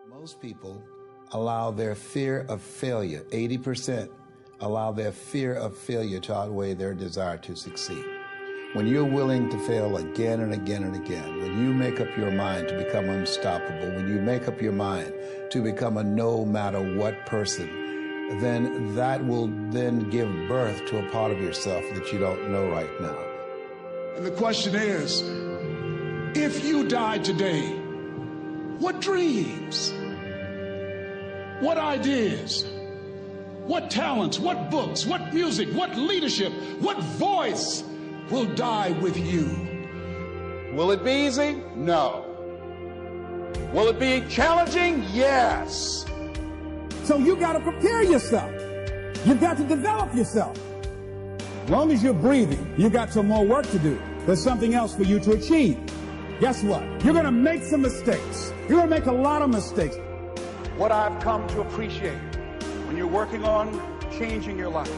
Most people allow their fear of failure, 80%, allow their fear of failure to outweigh their desire to succeed. When you're willing to fail again and again and again, when you make up your mind to become unstoppable, when you make up your mind to become a no matter what person, then that will then give birth to a part of yourself that you don't know right now. And the question is, if you died today, what dreams, what ideas, what talents, what books, what music, what leadership, what voice will die with you? Will it be easy? No. Will it be challenging? Yes. So you got to prepare yourself. You've got to develop yourself. As long as you're breathing, you got some more work to do. There's something else for you to achieve. Guess what? You're going to make some mistakes. You're going to make a lot of mistakes. What I've come to appreciate when you're working on changing your life,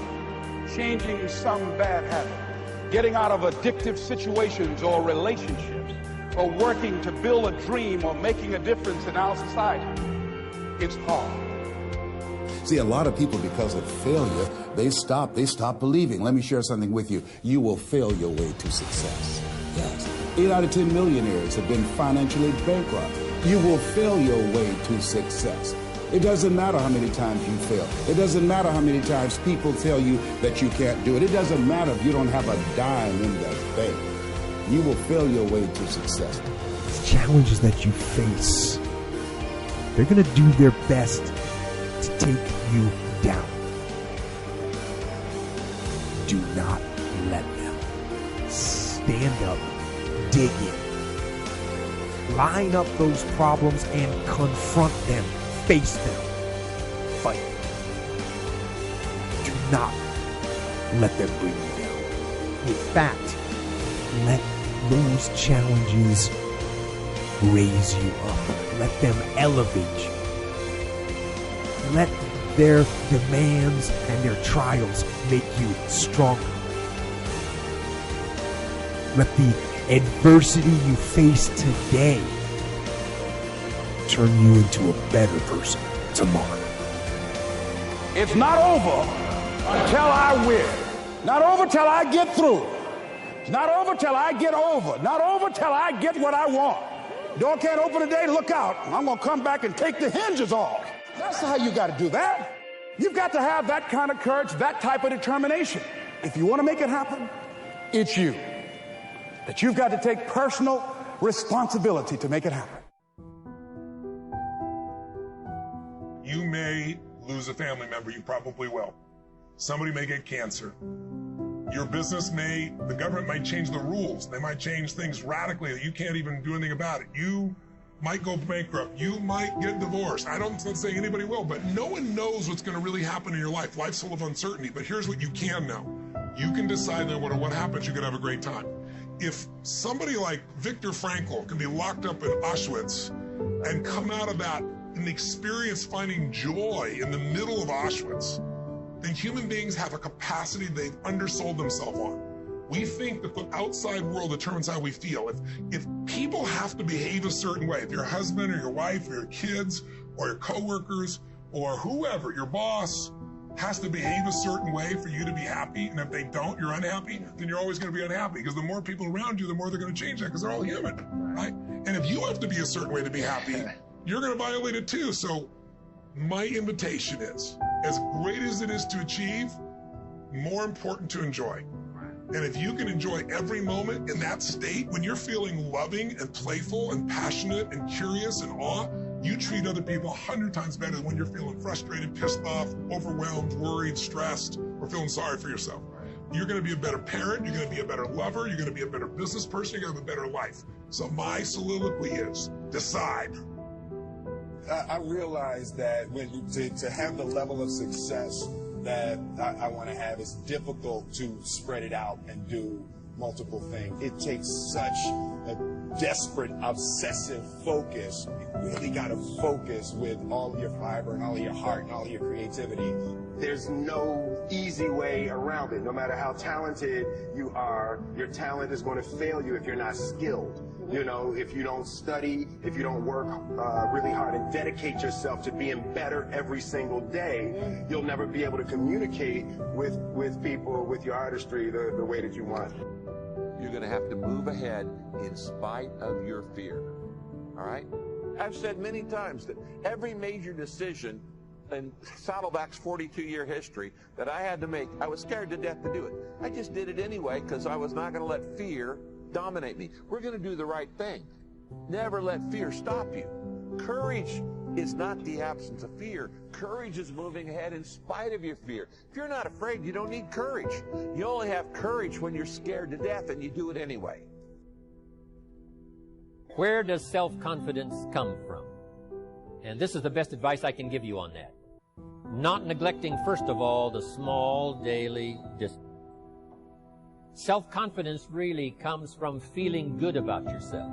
changing some bad habit, getting out of addictive situations or relationships, or working to build a dream or making a difference in our society, it's hard. See, a lot of people, because of failure, they stop believing. Let me share something with you. You will fail your way to success. Yes. 8 out of 10 millionaires have been financially bankrupt. You will fail your way to success. It doesn't matter how many times you fail. It doesn't matter how many times people tell you that you can't do it. It doesn't matter if you don't have a dime in the bank. You will fail your way to success. The challenges that you face, they're going to do their best to take you down. Do not let them. Stand up, dig in, line up those problems and confront them. Face them. Fight. Do not let them bring you down. In fact, let those challenges raise you up. Let them elevate you. Let their demands and their trials make you stronger. Let the adversity you face today turn you into a better person tomorrow. It's not over until I win. Not over till I get through. It's not over till I get over. Not over till I get what I want. Door can't open today, look out. I'm going to come back and take the hinges off. That's how you got to do that. You've got to have that kind of courage, that type of determination. If you want to make it happen, it's you. That you've got to take personal responsibility to make it happen. You may lose a family member, you probably will. Somebody may get cancer. Your business the government might change the rules. They might change things radically that you can't even do anything about it. You might go bankrupt. You might get divorced. I'm not saying anybody will, but no one knows what's going to really happen in your life. Life's full of uncertainty, but here's what you can know. You can decide no matter what happens, you're going to have a great time. If somebody like Viktor Frankl can be locked up in Auschwitz and come out of that and experience finding joy in the middle of Auschwitz, then human beings have a capacity they've undersold themselves on. We think that the outside world determines how we feel. If people have to behave a certain way, if your husband or your wife or your kids or your coworkers or whoever, your boss, has to behave a certain way for you to be happy, and if they don't, you're unhappy, then you're always going to be unhappy, because the more people around you, the more they're going to change that, because they're all human, right? And if you have to be a certain way to be happy, you're going to violate it too. So my invitation is, as great as it is to achieve, more important to enjoy. And if you can enjoy every moment in that state, when you're feeling loving and playful and passionate and curious and awe, you treat other people 100 times better than when you're feeling frustrated, pissed off, overwhelmed, worried, stressed, or feeling sorry for yourself. You're going to be a better parent, you're going to be a better lover, you're going to be a better business person, you're going to have a better life. So my soliloquy is, decide. I realize that to have the level of success that I want to have, it's difficult to spread it out and do multiple things. It takes such a desperate, obsessive focus. You really got to focus with all of your fiber and all of your heart and all of your creativity. There's no easy way around it. No matter how talented you are, your talent is going to fail you if you're not skilled. You know, if you don't study, if you don't work really hard and dedicate yourself to being better every single day, you'll never be able to communicate with people, with your artistry, the way that you want. You're going to have to move ahead in spite of your fear. All right? I've said many times that every major decision in Saddleback's 42-year history that I had to make, I was scared to death to do it. I just did it anyway because I was not going to let fear dominate me. We're going to do the right thing. Never let fear stop you. Courage is not the absence of fear. Courage is moving ahead in spite of your fear. If you're not afraid, you don't need courage. You only have courage when you're scared to death, and you do it anyway. Where does self-confidence come from? And this is the best advice I can give you on that. Not neglecting, first of all, the small daily discipline. Self-confidence really comes from feeling good about yourself.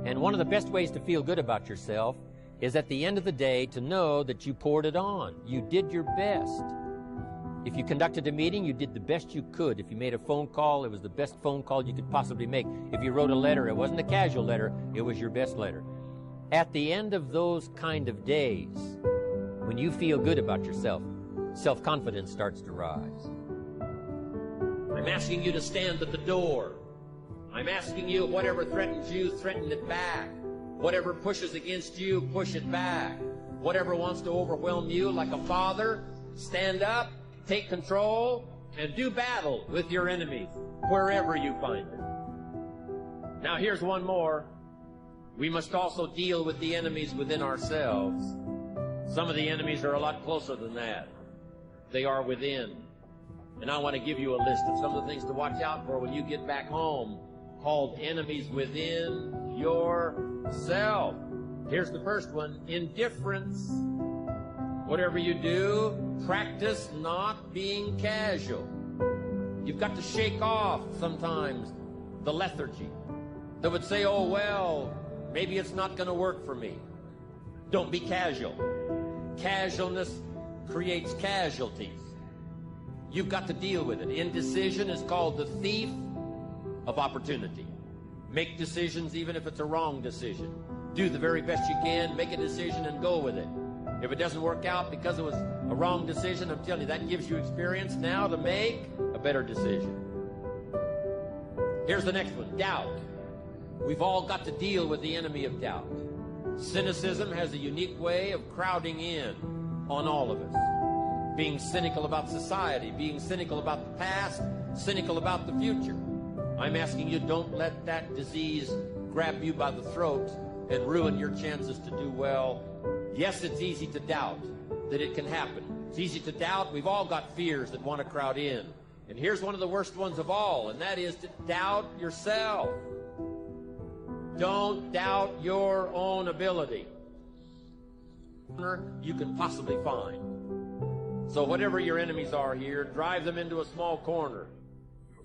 And one of the best ways to feel good about yourself is at the end of the day to know that you poured it on. You did your best. If you conducted a meeting, you did the best you could. If you made a phone call, it was the best phone call you could possibly make. If you wrote a letter, it wasn't a casual letter, it was your best letter. At the end of those kind of days, when you feel good about yourself, self-confidence starts to rise. I'm asking you to stand at the door. I'm asking you, whatever threatens you, threaten it back. Whatever pushes against you, push it back. Whatever wants to overwhelm you like a father, stand up, take control, and do battle with your enemies, wherever you find them. Now here's one more. We must also deal with the enemies within ourselves. Some of the enemies are a lot closer than that. They are within. And I want to give you a list of some of the things to watch out for when you get back home, called enemies within yourself. Here's the first one, indifference. Whatever you do, practice not being casual. You've got to shake off sometimes the lethargy that would say, oh, well, maybe it's not going to work for me. Don't be casual. Casualness creates casualties. You've got to deal with it. Indecision is called the thief of opportunity. Make decisions even if it's a wrong decision. Do the very best you can, make a decision and go with it. If it doesn't work out because it was a wrong decision, I'm telling you, that gives you experience now to make a better decision. Here's the next one, doubt. We've all got to deal with the enemy of doubt. Cynicism has a unique way of crowding in on all of us. Being cynical about society, being cynical about the past, cynical about the future. I'm asking you, don't let that disease grab you by the throat and ruin your chances to do well. Yes, it's easy to doubt that it can happen. It's easy to doubt. We've all got fears that want to crowd in. And here's one of the worst ones of all, and that is to doubt yourself. Don't doubt your own ability. You can possibly find. So whatever your enemies are here, drive them into a small corner.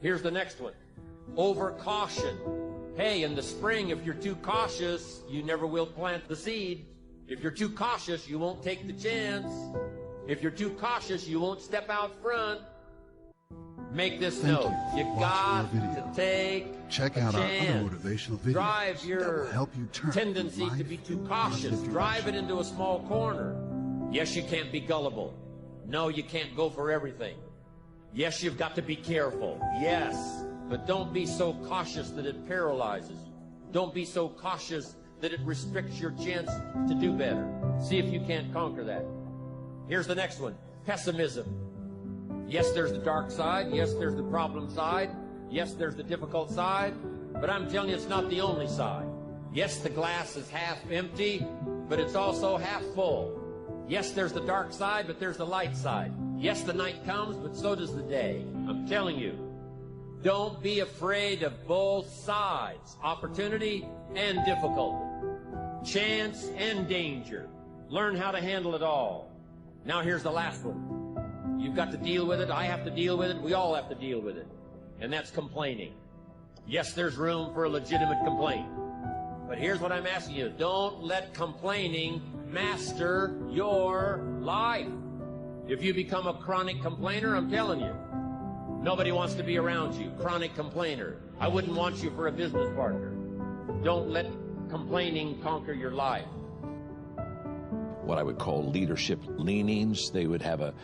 Here's the next one. Over-caution. Hey, in the spring, if you're too cautious, you never will plant the seed. If you're too cautious, you won't take the chance. If you're too cautious, you won't step out front. Make this note. You got to take Check a out chance. our other motivational videos Drive that your will help you turn tendency life to be too in a cautious. positive Drive it direction. into a small corner. Yes, you can't be gullible. No, you can't go for everything. Yes, you've got to be careful. Yes, but don't be so cautious that it paralyzes you. Don't be so cautious that it restricts your chance to do better. See if you can't conquer that. Here's the next one. Pessimism. Yes, there's the dark side. Yes, there's the problem side. Yes, there's the difficult side. But I'm telling you, it's not the only side. Yes, the glass is half empty, but it's also half full. Yes, there's the dark side, but there's the light side. Yes, the night comes, but so does the day. I'm telling you, don't be afraid of both sides, opportunity and difficulty, chance and danger. Learn how to handle it all. Now here's the last one. You've got to deal with it. I have to deal with it. We all have to deal with it. And that's complaining. Yes, there's room for a legitimate complaint. But here's what I'm asking you. Don't let complaining master your life. If you become a chronic complainer, I'm telling you, nobody wants to be around you. Chronic complainer. I wouldn't want you for a business partner. Don't let complaining conquer your life. What I would call leadership leanings. They would have a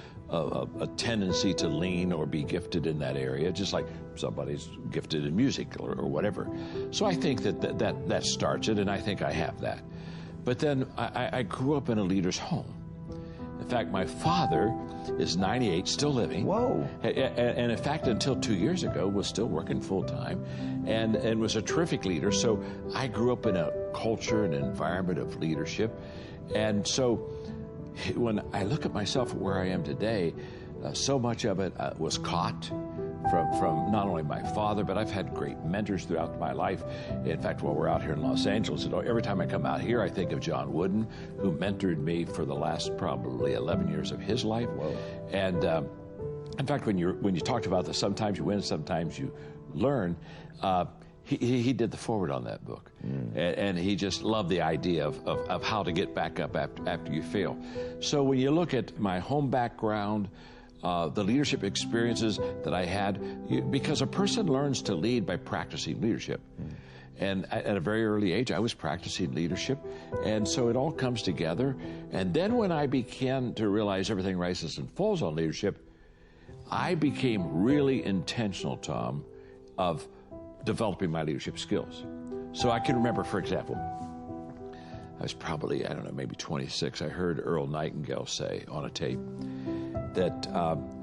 tendency to lean or be gifted in that area, just like somebody's gifted in music or whatever. So I think that starts it, and I think I have that. But then I grew up in a leader's home. In fact, my father is 98, still living. Whoa. And in fact, until 2 years ago, was still working full-time and was a terrific leader. So I grew up in a culture and environment of leadership. And so when I look at myself where I am today, so much of it was caught from not only my father, but I've had great mentors throughout my life. In fact, while we're out here in Los Angeles, every time I come out here, I think of John Wooden, who mentored me for the last probably 11 years of his life. Whoa. And in fact, when you talked about this, sometimes you win, sometimes you learn, he did the foreword on that book. And he just loved the idea of how to get back up after you fail. So when you look at my home background, the leadership experiences that I had, because a person learns to lead by practicing leadership. And at a very early age, I was practicing leadership. And so it all comes together. And then when I began to realize everything rises and falls on leadership, I became really intentional, Tom, of developing my leadership skills. So I can remember, for example, I was probably, I don't know, maybe 26. I heard Earl Nightingale say on a tape that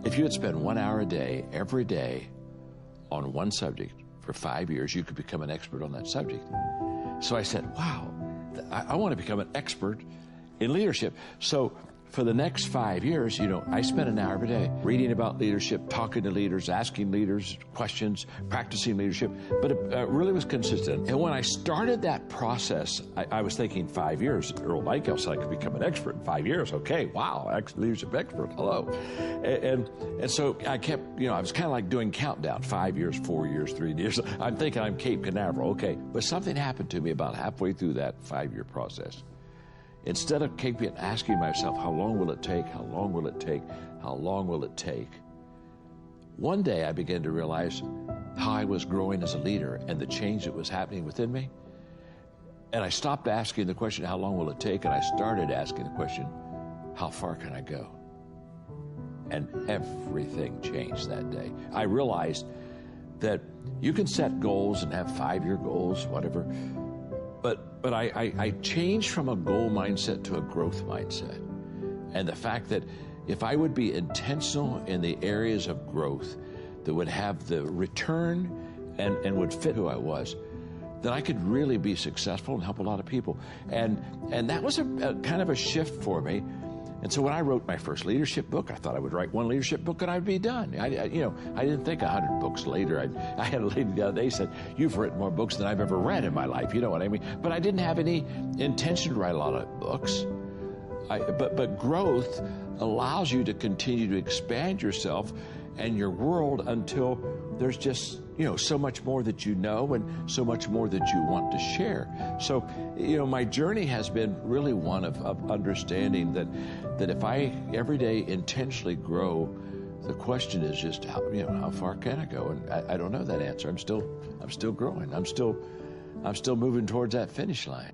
if you had spent 1 hour a day, every day, on one subject for 5 years, you could become an expert on that subject. So I said, wow, I want to become an expert in leadership. So for the next 5 years, I spent an hour every day reading about leadership, talking to leaders, asking leaders questions, practicing leadership, but it really was consistent. And when I started that process, I was thinking 5 years. Earl Nightingale said I could become an expert in 5 years. Okay, wow, leadership expert, hello. And so I kept, I was kind of like doing countdown, 5 years, 4 years, 3 years. I'm thinking I'm Cape Canaveral, okay. But something happened to me about halfway through that 5-year process. Instead of keeping asking myself, how long will it take, how long will it take, how long will it take, one day I began to realize how I was growing as a leader and the change that was happening within me. And I stopped asking the question, how long will it take? And I started asking the question, how far can I go? And everything changed that day. I realized that you can set goals and have 5-year goals, whatever, but I changed from a goal mindset to a growth mindset. And the fact that if I would be intentional in the areas of growth that would have the return and would fit who I was, then I could really be successful and help a lot of people. And that was a kind of a shift for me. And so when I wrote my first leadership book, I thought I would write one leadership book and I'd be done. I didn't think 100 books later. I had a lady the other day said, "You've written more books than I've ever read in my life." You know what I mean? But I didn't have any intention to write a lot of books. But growth allows you to continue to expand yourself and your world until there's just, so much more that you know and so much more that you want to share. So, my journey has been really one of understanding that if I every day intentionally grow, the question is just how far can I go? And I don't know that answer. I'm still growing. I'm still moving towards that finish line.